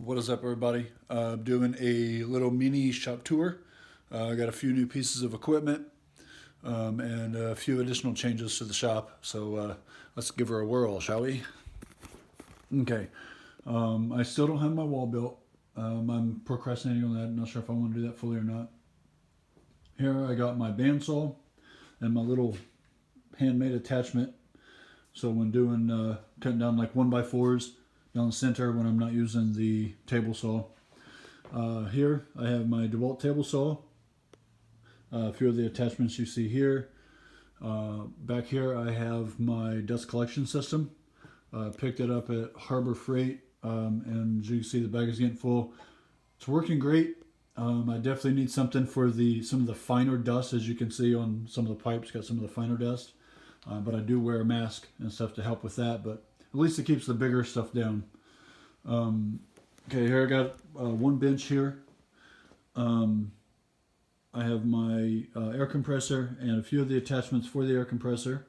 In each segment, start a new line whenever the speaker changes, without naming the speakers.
What is up, everybody? Doing a little mini shop tour. I got a few new pieces of equipment and a few additional changes to the shop. So let's give her a whirl, shall we? Okay. I still don't have my wall built. I'm procrastinating on that. I'm not sure if I want to do that fully or not. Here I got my bandsaw and my little handmade attachment. So when doing cutting down like 1x4s down the center when I'm not using the table saw. Here I have my DeWalt table saw. A few of the attachments you see here. Back here I have my dust collection system. Picked it up at Harbor Freight, and as you can see, the bag is getting full. It's working great. I definitely need something for some of the finer dust. As you can see on some of the pipes, got some of the finer dust. But I do wear a mask and stuff to help with that, but at least it keeps the bigger stuff down. Okay, here I got one bench here. I have my air compressor and a few of the attachments for the air compressor.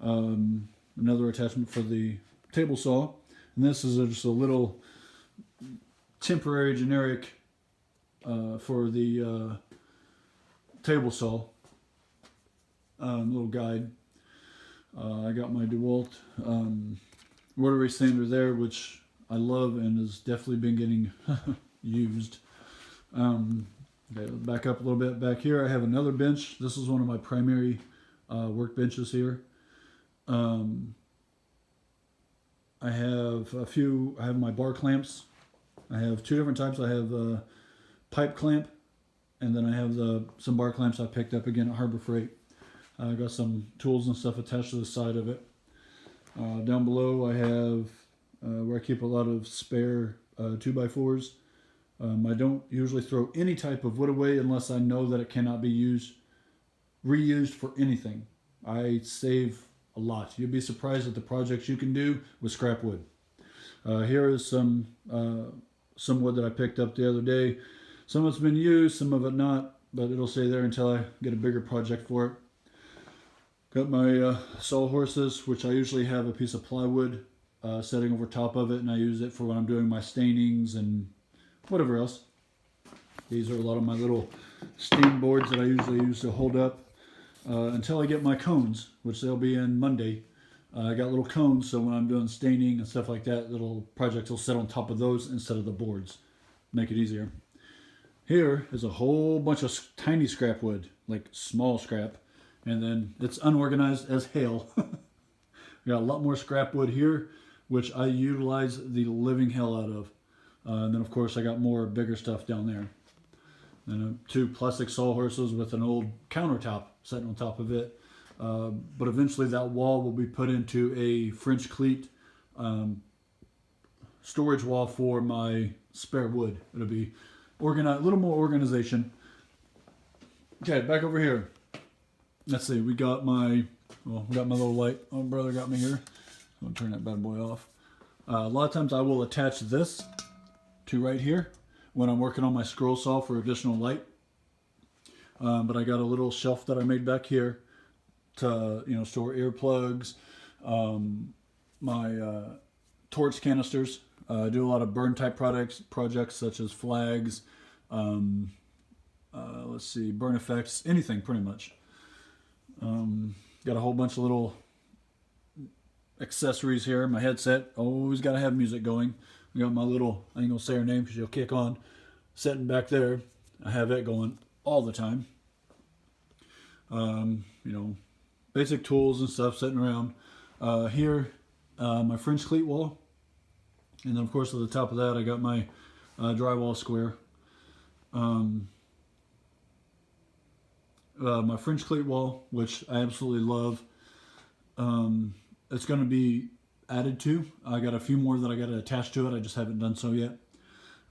Another attachment for the table saw. And this is just a little temporary generic for the table saw. Little guide. I got my DeWalt rotary sander there, which I love and has definitely been getting used. Okay, back up a little bit. Back here I have another bench. This is one of my primary workbenches here. I have my bar clamps. I have two different types. I have a pipe clamp, and then I have some bar clamps I picked up again at Harbor Freight. I got some tools and stuff attached to the side of it. Down below I have where I keep a lot of spare 2x4s. I don't usually throw any type of wood away unless I know that it cannot be reused for anything. I save a lot. You'd be surprised at the projects you can do with scrap wood. Here is some wood that I picked up the other day. Some of it's been used, some of it not, but it'll stay there until I get a bigger project for it. Got my sawhorses, which I usually have a piece of plywood setting over top of it, and I use it for when I'm doing my stainings and whatever else. These are a lot of my little steam boards that I usually use to hold up until I get my cones, which they'll be in Monday. I got little cones, so when I'm doing staining and stuff like that, little projects will sit on top of those instead of the boards. Make it easier. Here is a whole bunch of tiny scrap wood, like small scrap, and then it's unorganized as hell. I got a lot more scrap wood here, which I utilize the living hell out of. And then of course I got more bigger stuff down there. And two plastic sawhorses with an old countertop sitting on top of it. But eventually that wall will be put into a French cleat storage wall for my spare wood. It'll be organized, a little more organization. Okay, back over here. Let's see, we got my little light. Oh, brother got me here. I'm gonna turn that bad boy off. A lot of times I will attach this to right here when I'm working on my scroll saw for additional light. But I got a little shelf that I made back here to store earplugs, my torch canisters. I do a lot of burn type projects such as flags, let's see, burn effects, anything pretty much. Got a whole bunch of little accessories here. My headset, always got to have music going. I got my little, I ain't gonna say her name because you'll kick on, sitting back there. I have it going all the time. Basic tools and stuff sitting around. Here, my French cleat wall. And then of course at the top of that I got my drywall square. My French cleat wall, which I absolutely love. It's going to be added to. I got a few more that I got to attach to it. I just haven't done so yet.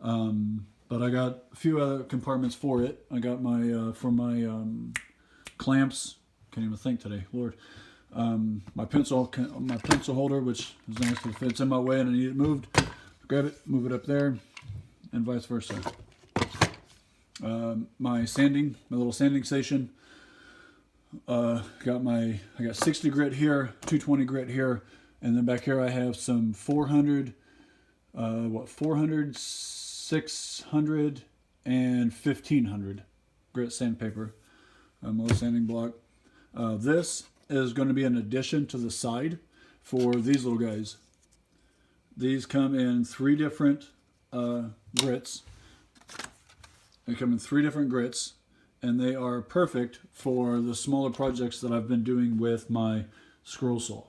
But I got a few other compartments for it. I got my clamps. Can't even think today, Lord. My pencil holder, which is nice because if it's in my way and I need it moved, grab it, move it up there, and vice versa. My little sanding station. I got 60 grit here, 220 grit here, and then back here I have some 400 what, 400, 600, and 1500 grit sandpaper. My little sanding block. This is going to be an addition to the side for these little guys. These come in 3 different grits. They come in 3 different grits, and they are perfect for the smaller projects that I've been doing with my scroll saw.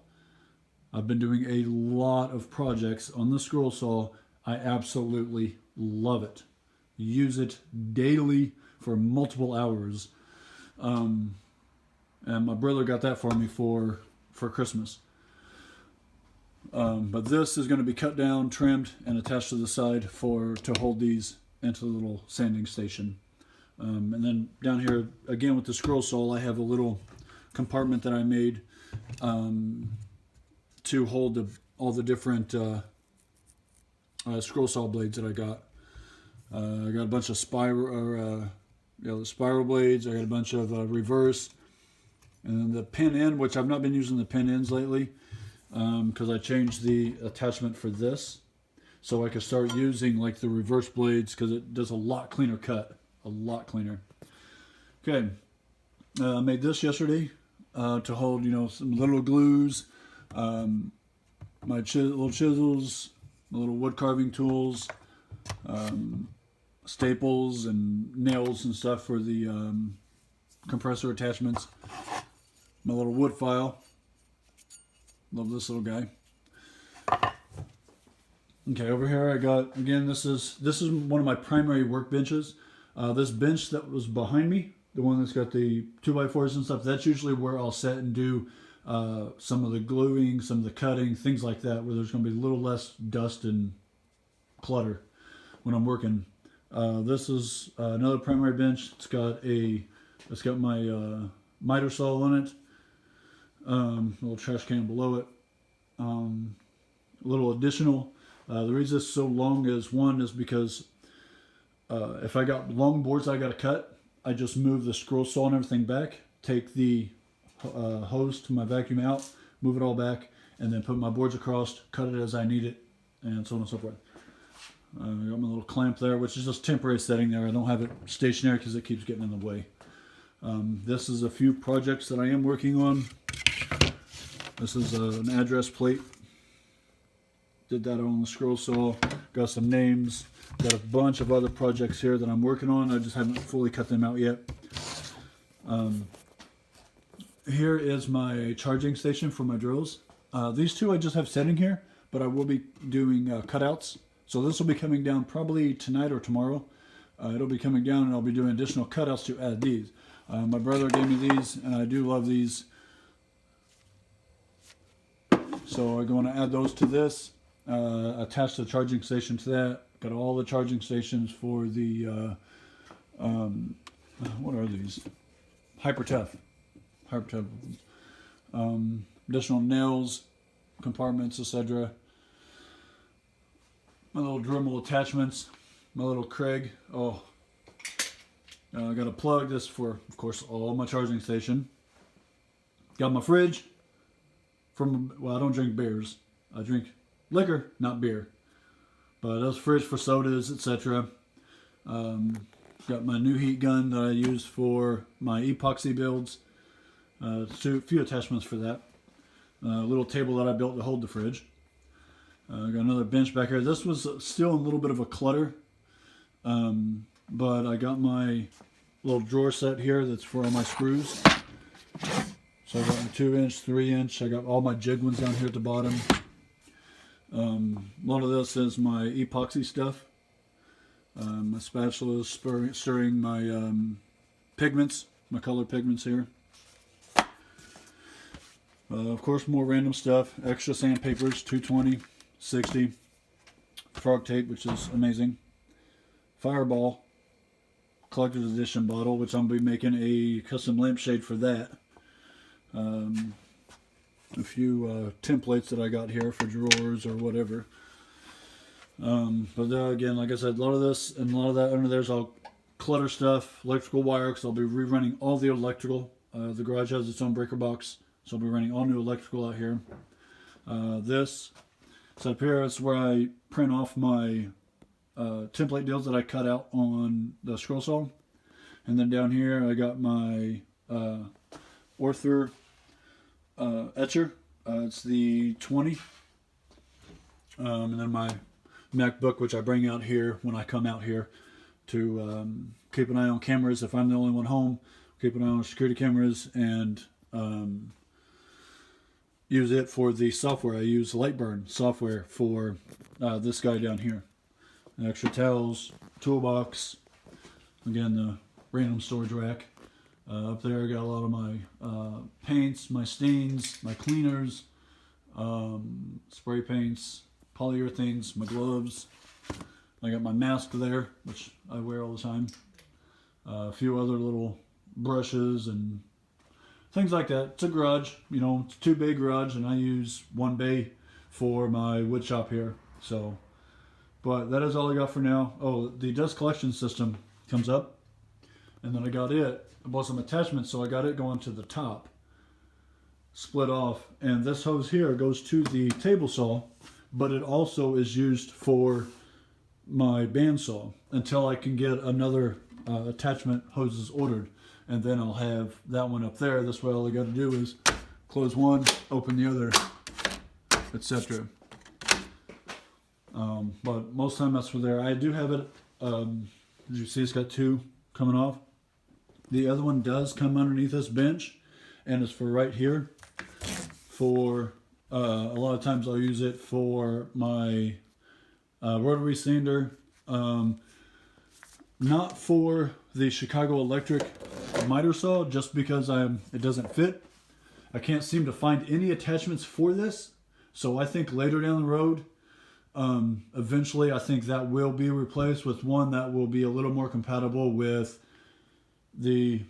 I've been doing a lot of projects on the scroll saw. I absolutely love it. Use it daily for multiple hours. And my brother got that for me for Christmas. But this is going to be cut down, trimmed, and attached to the side to hold these into the little sanding station. And then down here, again with the scroll saw, I have a little compartment that I made to hold all the different scroll saw blades that I got. I got a bunch of spiral blades. I got a bunch of reverse, and then the pin end, which I've not been using the pin ends lately because I changed the attachment for this, so I could start using like the reverse blades because it does a lot cleaner cut, a lot cleaner. Okay, I made this yesterday to hold, some little glues, my little chisels, my little wood carving tools, staples and nails and stuff for the compressor attachments. My little wood file. Love this little guy. Okay, over here I got, again, this is one of my primary workbenches. This bench that was behind me, the one that's got the 2x4s and stuff, that's usually where I'll sit and do some of the gluing, some of the cutting, things like that, where there's going to be a little less dust and clutter when I'm working. This is another primary bench. It's got my miter saw on it. A little trash can below it. A little additional. The reason it's so long is because if I got long boards I got to cut, I just move the scroll saw and everything back, take the hose to my vacuum out, move it all back, and then put my boards across, cut it as I need it, and so on and so forth. I got my little clamp there, which is just temporary setting there. I don't have it stationary because it keeps getting in the way. This is a few projects that I am working on. This is an address plate. Did that on the scroll saw. Got some names. Got a bunch of other projects here that I'm working on. I just haven't fully cut them out yet. Here is my charging station for my drills. These two I just have sitting here, but I will be doing cutouts. So this will be coming down probably tonight or tomorrow. It'll be coming down, and I'll be doing additional cutouts to add these. My brother gave me these, and I do love these. So I'm going to add those to this. Attach the charging station to that. Got all the charging stations for the what are these? Hyper tough. Additional nails, compartments, etc. My little Dremel attachments, my little Craig. I got a plug. This for, of course, all my charging station. Got my fridge. I don't drink beers. I drink liquor, not beer. But that's fridge for sodas, etc. Got my new heat gun that I use for my epoxy builds. A few attachments for that. A little table that I built to hold the fridge. Got another bench back here. This was still a little bit of a clutter. But I got my little drawer set here that's for all my screws. So I got my 2-inch, 3-inch. I got all my jig ones down here at the bottom. A lot of this is my epoxy stuff. My spatula is stirring my pigments, my color pigments here. Of course, more random stuff. Extra sandpapers, 220, 60. Frog tape, which is amazing. Fireball collector's edition bottle, which I'm going to be making a custom lampshade for that. A few templates that I got here for drawers or whatever. But again, like I said, a lot of this and a lot of that under there's all clutter stuff, electrical wire, because I'll be rerunning all the electrical. The garage has its own breaker box, so I'll be running all new electrical out here. This So up here is where I print off my template deals that I cut out on the scroll saw. And then down here I got my Orther etcher. It's the 20. And then my MacBook, which I bring out here when I come out here to keep an eye on cameras. If I'm the only one home, keep an eye on security cameras, and use it for the software. I use Lightburn software for this guy down here. Extra towels, toolbox, again the random storage rack. Up there I got a lot of my paints, my stains, my cleaners, spray paints, polyurethanes, my gloves. I got my mask there, which I wear all the time. A few other little brushes and things like that. It's a garage, you know, it's a 2-bay garage, and I use 1 bay for my wood shop here. So, but that is all I got for now. Oh, the dust collection system comes up, and then I got it. I bought some attachments, so I got it going to the top, split off, and this hose here goes to the table saw, but it also is used for my bandsaw until I can get another attachment hoses ordered, and then I'll have that one up there. This way all I got to do is close one, open the other, etc. But most of the time that's for there. I do have it, as you see, it's got 2 coming off. The other one does come underneath this bench, and it's for right here. For a lot of times I'll use it for my rotary sander, not for the Chicago Electric miter saw, just because it doesn't fit. I can't seem to find any attachments for this, so I think later down the road, eventually I think that will be replaced with one that will be a little more compatible with the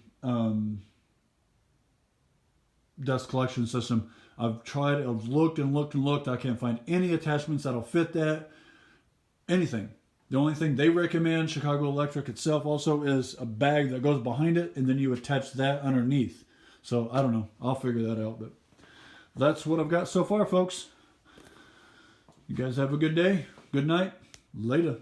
dust collection system. I've tried, I've looked and looked and looked. I can't find any attachments that'll fit that. Anything. The only thing they recommend, Chicago Electric itself also, is a bag that goes behind it, and then you attach that underneath. So I don't know. I'll figure that out. But that's what I've got so far, folks. You guys have a good day. Good night. Later.